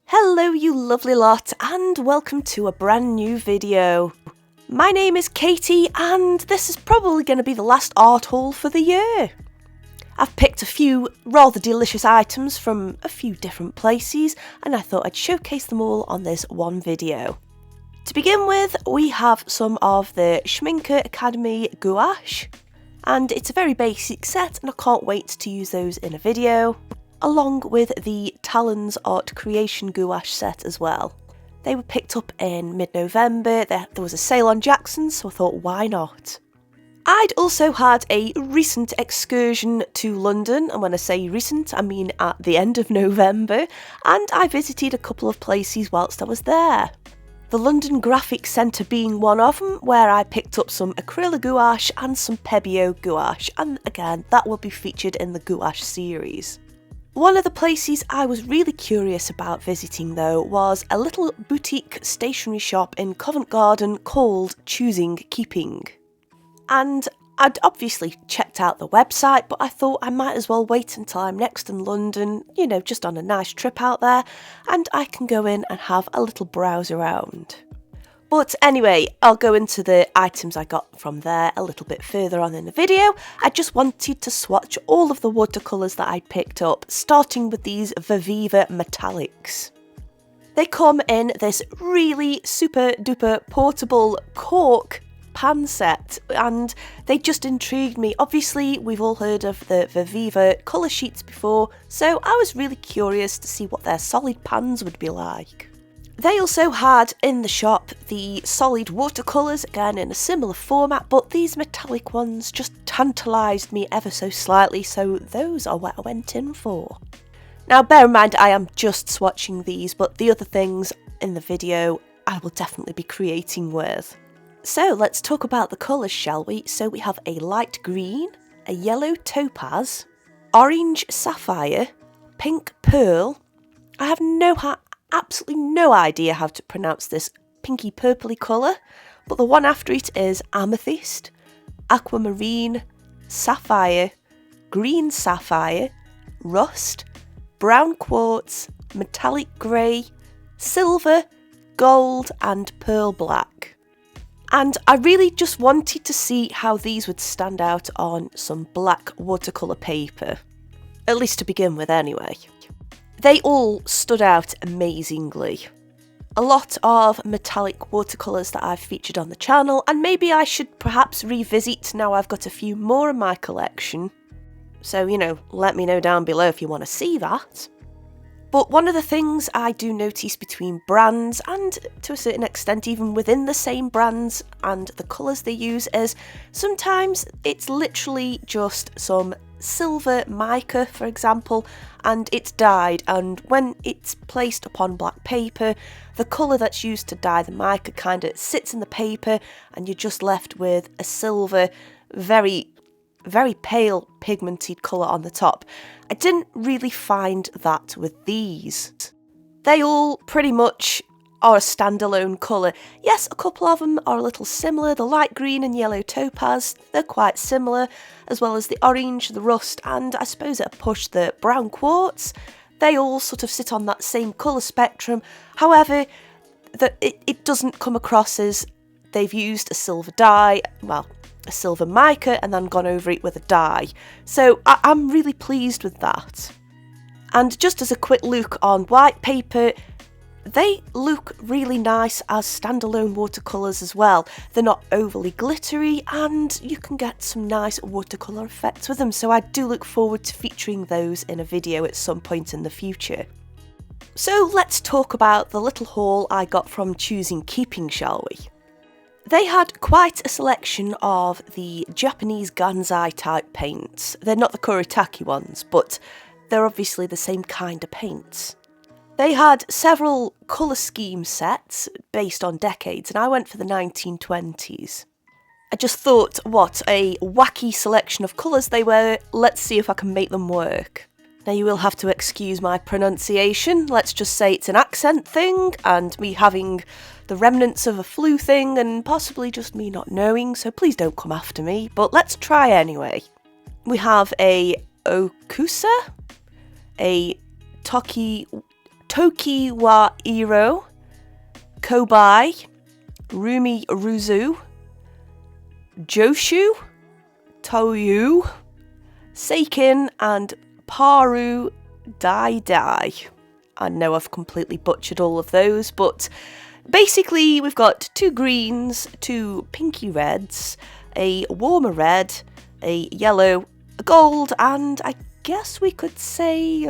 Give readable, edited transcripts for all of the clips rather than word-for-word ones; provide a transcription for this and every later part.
Hello you lovely lot and welcome to a brand new video. My name is Katie and this is probably going to be the last art haul for the year. I've picked a few rather delicious items from a few different places and I thought I'd showcase them all on this one video. To begin with, we have some of the Schminke Academy gouache, and it's a very basic set and I can't wait to use those in a video, along with the Talons Art Creation gouache set as well. They were picked up in mid-November, there was a sale on Jackson's, so I thought why not. I'd also had a recent excursion to London, and when I say recent I mean at the end of November, and I visited a couple of places whilst I was there. The London Graphic Centre being one of them, where I picked up some acrylic gouache and some Pebeo gouache, and again that will be featured in the gouache series. One of the places I was really curious about visiting though was a little boutique stationery shop in Covent Garden called Choosing Keeping. And I'd obviously checked out the website, but I thought I might as well wait until I'm next in London, you know, just on a nice trip out there, and I can go in and have a little browse around. But anyway, I'll go into the items I got from there a little bit further on in the video. I just wanted to swatch all of the watercolours that I picked up, starting with these Viviva Metallics. They come in this really super duper portable cork pan set and they just intrigued me. Obviously we've all heard of the Viviva colour sheets before, so I was really curious to see what their solid pans would be like. They also had in the shop the solid watercolours, again in a similar format, but these metallic ones just tantalised me ever so slightly, so those are what I went in for. Now bear in mind I am just swatching these, but the other things in the video I will definitely be creating with. So let's talk about the colours, shall we? So we have a light green, a yellow topaz, orange sapphire, pink pearl. I have absolutely no idea how to pronounce this pinky purpley colour, but the one after it is amethyst, aquamarine, sapphire, green sapphire, rust, brown quartz, metallic grey, silver, gold and pearl black. And I really just wanted to see how these would stand out on some black watercolour paper, at least to begin with anyway. They all stood out amazingly. A lot of metallic watercolours that I've featured on the channel, and maybe I should perhaps revisit now I've got a few more in my collection. So, you know, let me know down below if you want to see that. But one of the things I do notice between brands, and to a certain extent even within the same brands and the colours they use, is sometimes it's literally just some silver mica, for example, and it's dyed, and when it's placed upon black paper, the colour that's used to dye the mica kind of sits in the paper and you're just left with a silver, very pale pigmented colour on the top. I didn't really find that with these. They all pretty much are a standalone colour. Yes, a couple of them are a little similar. The light green and yellow topaz, they're quite similar, as well as the orange, the rust, and I suppose at a push the brown quartz. They all sort of sit on that same colour spectrum. However, it doesn't come across as they've used a silver dye, well, a silver mica and then gone over it with a dye. So I'm really pleased with that. And just as a quick look on white paper, they look really nice as standalone watercolours as well. They're not overly glittery and you can get some nice watercolour effects with them, so I do look forward to featuring those in a video at some point in the future. So let's talk about the little haul I got from Choosing Keeping, shall we? They had quite a selection of the Japanese Gansai type paints. They're not the Kuretake ones, but they're obviously the same kind of paints. They had several colour scheme sets based on decades, and I went for the 1920s. I just thought, what a wacky selection of colours they were, let's see if I can make them work. Now you will have to excuse my pronunciation, let's just say it's an accent thing, and me having the remnants of a flu thing, and possibly just me not knowing, so please don't come after me, but let's try anyway. We have a Okusa, a Toki wa Iro, Kobai, Rumi Ruzu, Joshu, Toyu, Seikin, and Paru Dai Dai. I know I've completely butchered all of those, but basically we've got 2 greens, 2 pinky reds, a warmer red, a yellow, a gold, and I guess we could say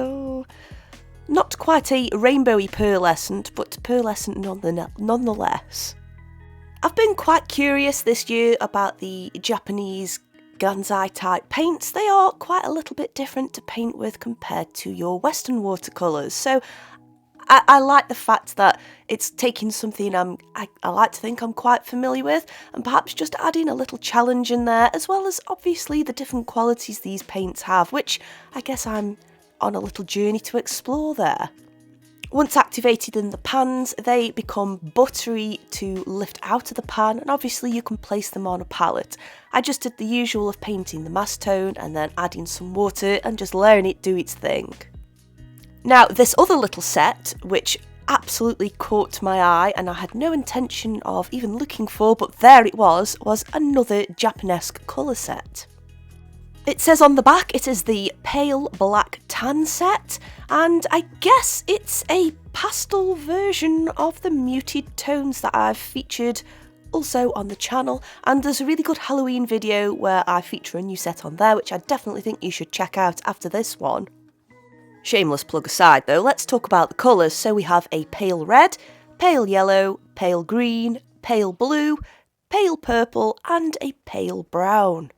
not quite a rainbowy pearlescent, but pearlescent nonetheless. I've been quite curious this year about the Japanese Gansai type paints. They are quite a little bit different to paint with compared to your Western watercolours, so I like the fact that it's taking something I like to think I'm quite familiar with, and perhaps just adding a little challenge in there, as well as obviously the different qualities these paints have, which I guess I'm on a little journey to explore there. Once activated in the pans, they become buttery to lift out of the pan, and obviously you can place them on a palette. I just did the usual of painting the mass tone and then adding some water and just letting it do its thing. Now, this other little set, which absolutely caught my eye and I had no intention of even looking for, but there it was another Japanesque colour set. It says on the back it is the Pale Black Tan set, and I guess it's a pastel version of the muted tones that I've featured also on the channel, and there's a really good Halloween video where I feature a new set on there, which I definitely think you should check out after this one. Shameless plug aside though, let's talk about the colours. So we have a pale red, pale yellow, pale green, pale blue, pale purple, and a pale brown.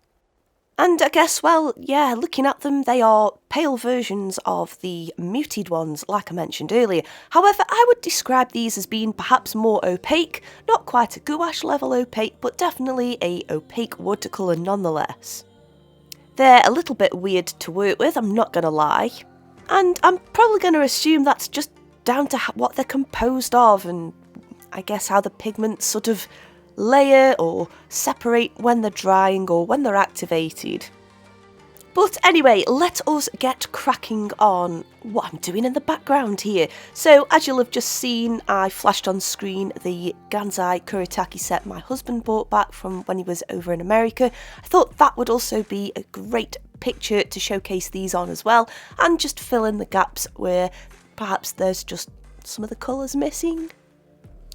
And I guess, well, yeah, looking at them, they are pale versions of the muted ones, like I mentioned earlier. However, I would describe these as being perhaps more opaque, not quite a gouache level opaque, but definitely a opaque watercolour nonetheless. They're a little bit weird to work with, I'm not going to lie. And I'm probably going to assume that's just down to what they're composed of, and I guess how the pigments sort of layer or separate when they're drying or when they're activated. But anyway, let us get cracking on what I'm doing in the background here. So as you'll have just seen, I flashed on screen the Gansai Kuretake set my husband bought back from when he was over in America. I thought that would also be a great picture to showcase these on as well, and just fill in the gaps where perhaps there's just some of the colours missing.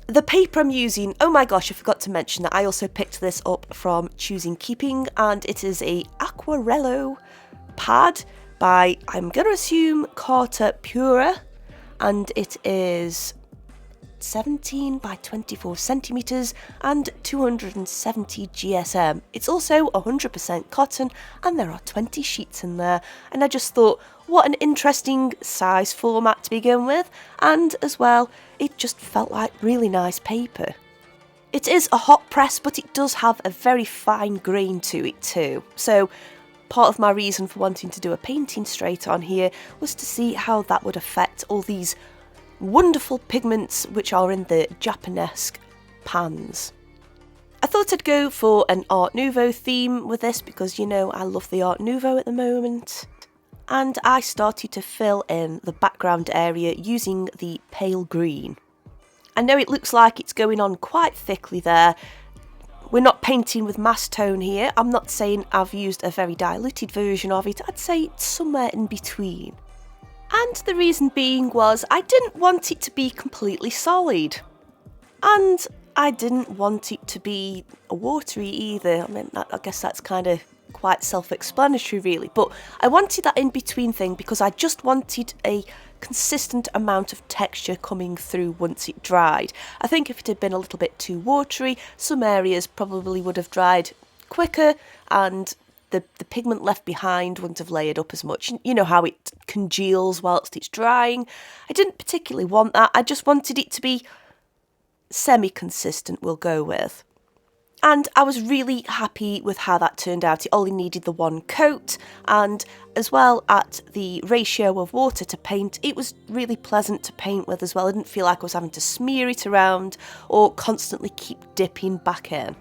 The paper I'm using, oh my gosh, I forgot to mention that I also picked this up from Choosing Keeping, and it is a Aquarello pad by, I'm going to assume, Carta Pura, and it is 17 by 24 centimetres and 270 GSM. It's also 100% cotton, and there are 20 sheets in there, and I just thought, what an interesting size format to begin with, and as well, it just felt like really nice paper. It is a hot press, but it does have a very fine grain to it too, so part of my reason for wanting to do a painting straight on here was to see how that would affect all these wonderful pigments which are in the Japanesque pans. I thought I'd go for an Art Nouveau theme with this because, you know, I love the Art Nouveau at the moment. And I started to fill in the background area using the pale green. I know it looks like it's going on quite thickly there. We're not painting with mass tone here. I'm not saying I've used a very diluted version of it. I'd say it's somewhere in between. And the reason being was I didn't want it to be completely solid. And I didn't want it to be watery either. I mean, I guess that's kind of quite self-explanatory really, but I wanted that in-between thing because I just wanted a consistent amount of texture coming through once it dried. I think if it had been a little bit too watery, some areas probably would have dried quicker and the pigment left behind wouldn't have layered up as much. You know how it congeals whilst it's drying. I didn't particularly want that. I just wanted it to be semi-consistent, we'll go with. And I was really happy with how that turned out. It only needed the one coat, and as well at the ratio of water to paint, it was really pleasant to paint with as well. I didn't feel like I was having to smear it around or constantly keep dipping back in.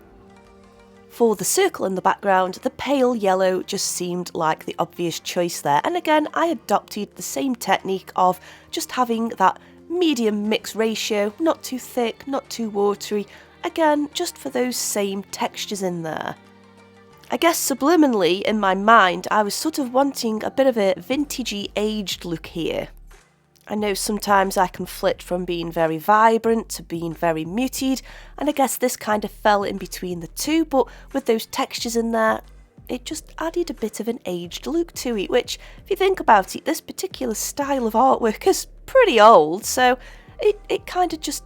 For the circle in the background, the pale yellow just seemed like the obvious choice there. And again, I adopted the same technique of just having that medium mix ratio, not too thick, not too watery, again just for those same textures in there. I guess subliminally in my mind I was sort of wanting a bit of a vintagey aged look here. I know sometimes I can flit from being very vibrant to being very muted, and I guess this kind of fell in between the two, but with those textures in there, it just added a bit of an aged look to it, which, if you think about it, this particular style of artwork is pretty old, so it kind of just,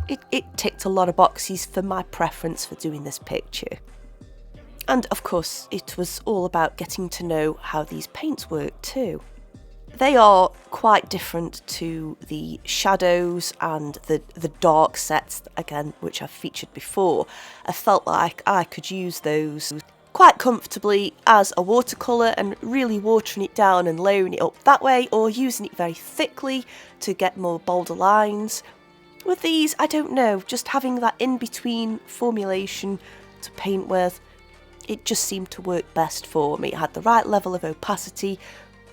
it ticked a lot of boxes for my preference for doing this picture. And of course, it was all about getting to know how these paints work too. They are quite different to the shadows and the dark sets, again, which I've featured before. I felt like I could use those quite comfortably as a watercolour and really watering it down and layering it up that way, or using it very thickly to get more bolder lines. With these, I don't know, just having that in-between formulation to paint with, it just seemed to work best for me. It had the right level of opacity,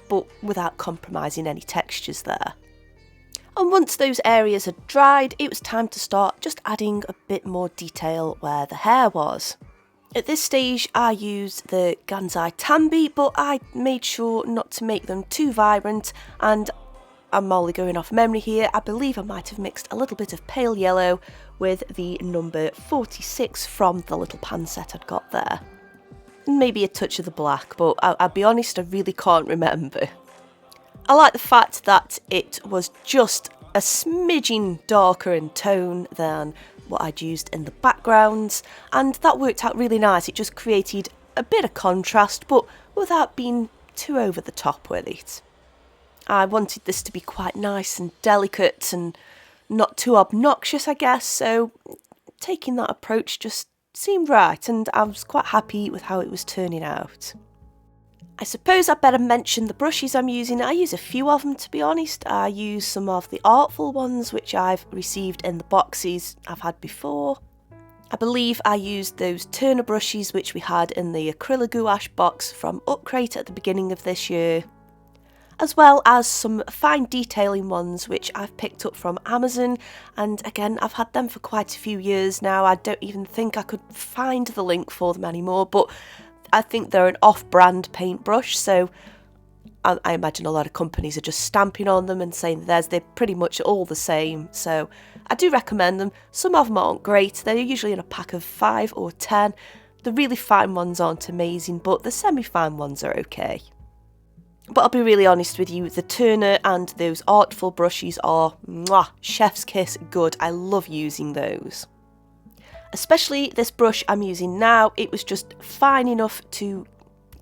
but without compromising any textures there. And once those areas had dried, it was time to start just adding a bit more detail where the hair was. At this stage I used the Gansai Tambi, but I made sure not to make them too vibrant, and I'm only going off memory here, I believe I might have mixed a little bit of pale yellow with the number 46 from the little pan set I'd got there. Maybe a touch of the black, but I'll be honest, I really can't remember. I like the fact that it was just a smidgen darker in tone than what I'd used in the backgrounds, and that worked out really nice. It just created a bit of contrast, but without being too over the top with it. I wanted this to be quite nice and delicate and not too obnoxious, I guess, so taking that approach just seemed right, and I was quite happy with how it was turning out. I suppose I'd better mention the brushes I'm using. I use a few of them, to be honest. I use some of the Artful ones which I've received in the boxes I've had before. I believe I used those Turner brushes which we had in the acrylic gouache box from Upcrate at the beginning of this year, as well as some fine detailing ones which I've picked up from Amazon, and again I've had them for quite a few years now. I don't even think I could find the link for them anymore, but I think they're an off-brand paintbrush, so I imagine a lot of companies are just stamping on them and saying they're pretty much all the same, so I do recommend them. Some of them aren't great, they're usually in a pack of 5 or 10. The really fine ones aren't amazing, but the semi-fine ones are okay. But I'll be really honest with you, the Turner and those Artful brushes are mwah, chef's kiss good. I love using those. Especially this brush I'm using now, it was just fine enough to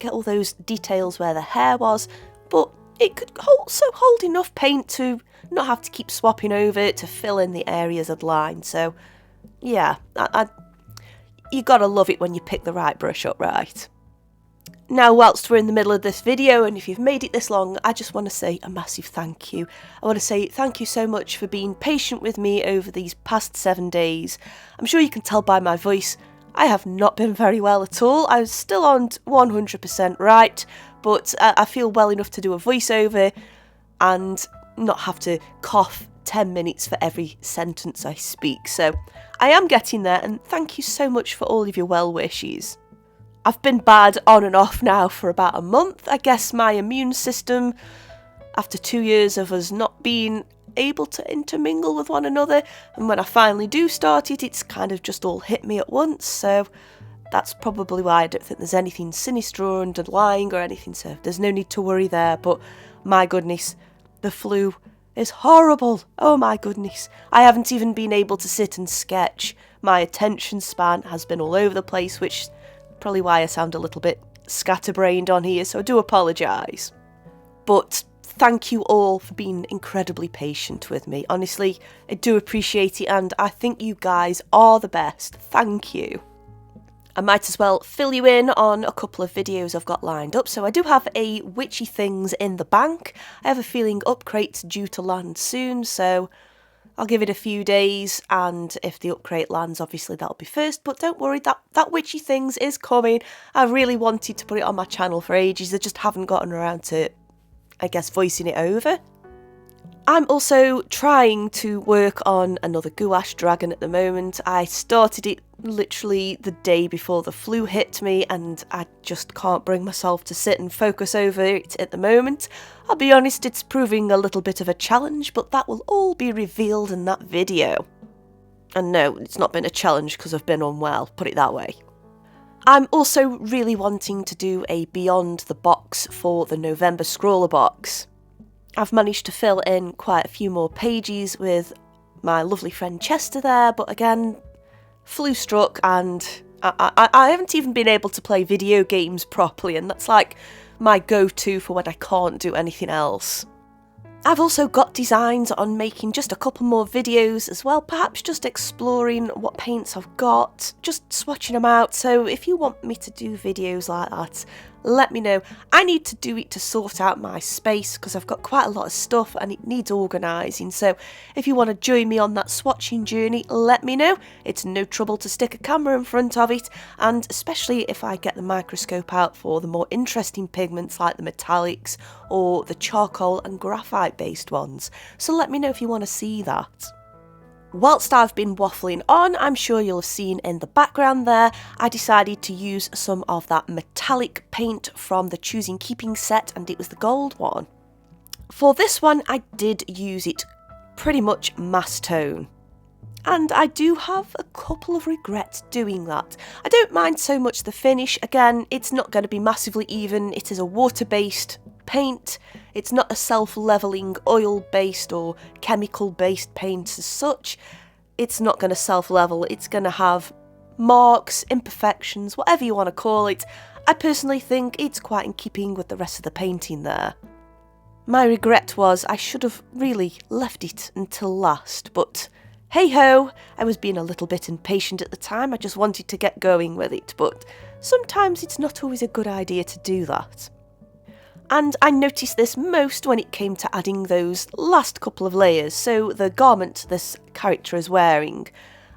get all those details where the hair was, but it could also hold enough paint to not have to keep swapping over it to fill in the areas I'd lined. So yeah, you gotta love it when you pick the right brush up right. Now, whilst we're in the middle of this video, and if you've made it this long, I just want to say a massive thank you. I want to say thank you so much for being patient with me over these past 7 days. I'm sure you can tell by my voice, I have not been very well at all. I was still on 100% right, but I feel well enough to do a voiceover and not have to cough 10 minutes for every sentence I speak. So I am getting there, and thank you so much for all of your well wishes. I've been bad on and off now for about a month. I guess my immune system, after 2 years of us not being able to intermingle with one another, and when I finally do start it, it's kind of just all hit me at once, so that's probably why I don't think there's anything sinister or underlying or anything, so there's no need to worry there. But my goodness, the flu is horrible. Oh my goodness. I haven't even been able to sit and sketch. My attention span has been all over the place, which probably why I sound a little bit scatterbrained on here, so I do apologise. But thank you all for being incredibly patient with me. Honestly, I do appreciate it, and I think you guys are the best. Thank you. I might as well fill you in on a couple of videos I've got lined up. So I do have a Witchy Things in the bank. I have a feeling Upcrate's due to land soon, so I'll give it a few days, and if the Upcrate lands, obviously that'll be first, but don't worry, that Witchy Things is coming. I really wanted to put it on my channel for ages, I just haven't gotten around to, I guess, voicing it over. I'm also trying to work on another gouache dragon at the moment. I started it literally the day before the flu hit me, and I just can't bring myself to sit and focus over it at the moment. I'll be honest, it's proving a little bit of a challenge, but that will all be revealed in that video. And no, it's not been a challenge because I've been unwell, put it that way. I'm also really wanting to do a Beyond the Box for the November Scrawler box. I've managed to fill in quite a few more pages with my lovely friend Chester there, but again, flu struck and I haven't even been able to play video games properly, and that's like my go-to for when I can't do anything else. I've also got designs on making just a couple more videos as well, perhaps just exploring what paints I've got, just swatching them out, so if you want me to do videos like that, let me know. I need to do it to sort out my space because I've got quite a lot of stuff and it needs organising, so if you want to join me on that swatching journey, let me know. It's no trouble to stick a camera in front of it, and especially if I get the microscope out for the more interesting pigments like the metallics or the charcoal and graphite based ones, so let me know if you want to see that. Whilst I've been waffling on, I'm sure you'll have seen in the background there, I decided to use some of that metallic paint from the Choosing Keeping set, and it was the gold one. For this one, I did use it pretty much mass tone. And I do have a couple of regrets doing that. I don't mind so much the finish. Again, it's not going to be massively even. It is a water-based paint. It's not a self-leveling oil-based or chemical-based paint as such. It's not going to self-level. It's going to have marks, imperfections, whatever you want to call it. I personally think it's quite in keeping with the rest of the painting there. My regret was I should have really left it until last, but hey ho, I was being a little bit impatient at the time. I just wanted to get going with it, but sometimes it's not always a good idea to do that. And I noticed this most when it came to adding those last couple of layers. So the garment this character is wearing,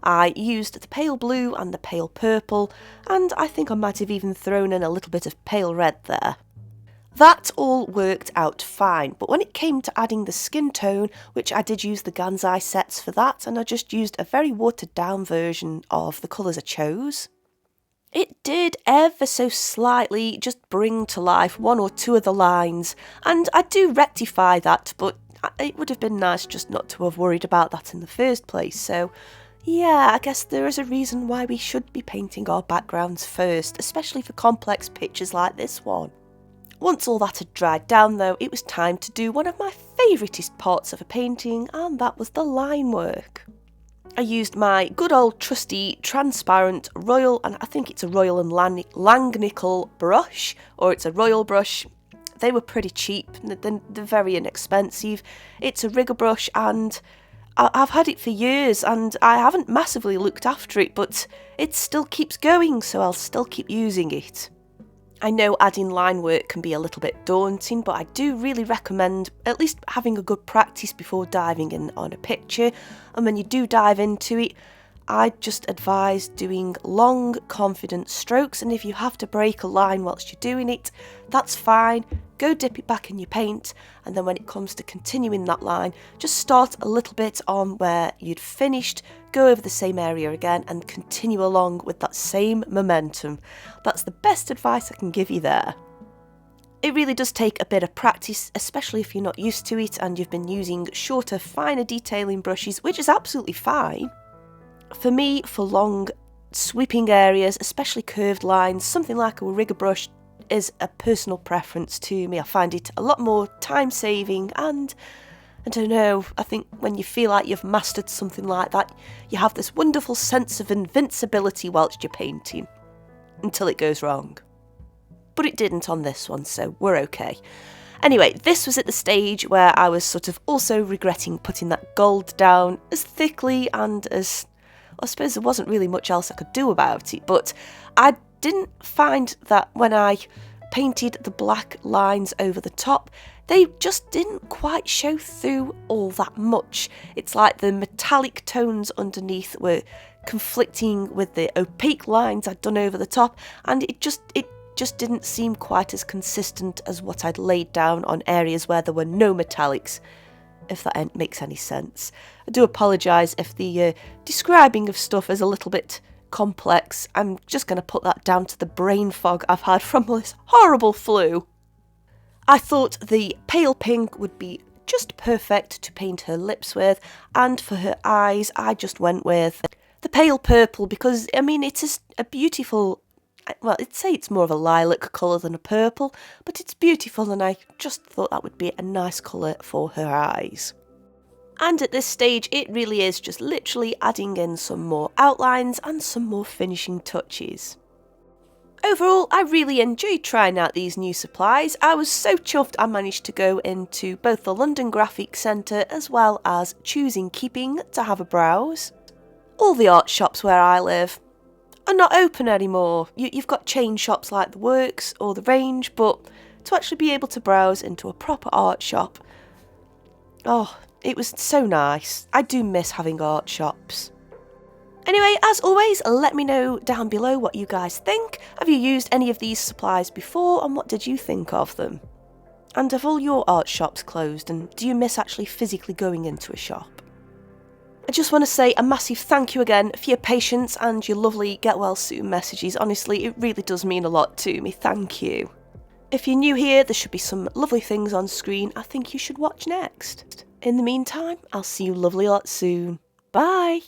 I used the pale blue and the pale purple, and I think I might have even thrown in a little bit of pale red there. That all worked out fine, but when it came to adding the skin tone, which I did use the Gansai sets for that, and I just used a very watered down version of the colours I chose, it did ever so slightly just bring to life one or two of the lines, and I do rectify that, but it would have been nice just not to have worried about that in the first place. So yeah, I guess there is a reason why we should be painting our backgrounds first, especially for complex pictures like this one. Once all that had dried down though, it was time to do one of my favouriteest parts of a painting, and that was the line work. I used my good old trusty transparent Royal, and I think it's a Royal and Langnickel brush, or it's a Royal brush. They were pretty cheap, they're very inexpensive. It's a rigger brush and I've had it for years and I haven't massively looked after it, but it still keeps going, so I'll still keep using it. I know adding line work can be a little bit daunting, but I do really recommend at least having a good practice before diving in on a picture, and when you do dive into it, I just advise doing long, confident strokes, and if you have to break a line whilst you're doing it, that's fine. Go dip it back in your paint, and then when it comes to continuing that line, just start a little bit on where you'd finished, go over the same area again, and continue along with that same momentum. That's the best advice I can give you there. It really does take a bit of practice, especially if you're not used to it and you've been using shorter, finer detailing brushes, which is absolutely fine. For me, for long, sweeping areas, especially curved lines, something like a rigger brush is a personal preference to me. I find it a lot more time saving, and I don't know, I think when you feel like you've mastered something like that, you have this wonderful sense of invincibility whilst you're painting, until it goes wrong. But it didn't on this one, so we're okay. Anyway, this was at the stage where I was sort of also regretting putting that gold down as thickly and as, I suppose there wasn't really much else I could do about it, but I didn't find that when I painted the black lines over the top, they just didn't quite show through all that much. It's like the metallic tones underneath were conflicting with the opaque lines I'd done over the top, and it just didn't seem quite as consistent as what I'd laid down on areas where there were no metallics. if that makes any sense. I do apologise if the describing of stuff is a little bit complex. I'm just going to put that down to the brain fog I've had from this horrible flu. I thought the pale pink would be just perfect to paint her lips with, and for her eyes I just went with the pale purple because, I mean, it is a beautiful, well, I'd say it's more of a lilac colour than a purple, but it's beautiful and I just thought that would be a nice colour for her eyes. And at this stage it really is just literally adding in some more outlines and some more finishing touches. Overall, I really enjoyed trying out these new supplies. I was so chuffed I managed to go into both the London Graphic Centre as well as Choosing Keeping to have a browse. All the art shops where I live are not open anymore. You've got chain shops like The Works or The Range, but to actually be able to browse into a proper art shop, oh, it was so nice. I do miss having art shops. Anyway, as always, let me know down below what you guys think. Have you used any of these supplies before and what did you think of them? And have all your art shops closed and do you miss actually physically going into a shop? I just want to say a massive thank you again for your patience and your lovely get well soon messages. Honestly, it really does mean a lot to me. Thank you. If you're new here, there should be some lovely things on screen I think you should watch next. In the meantime, I'll see you lovely lot soon. Bye!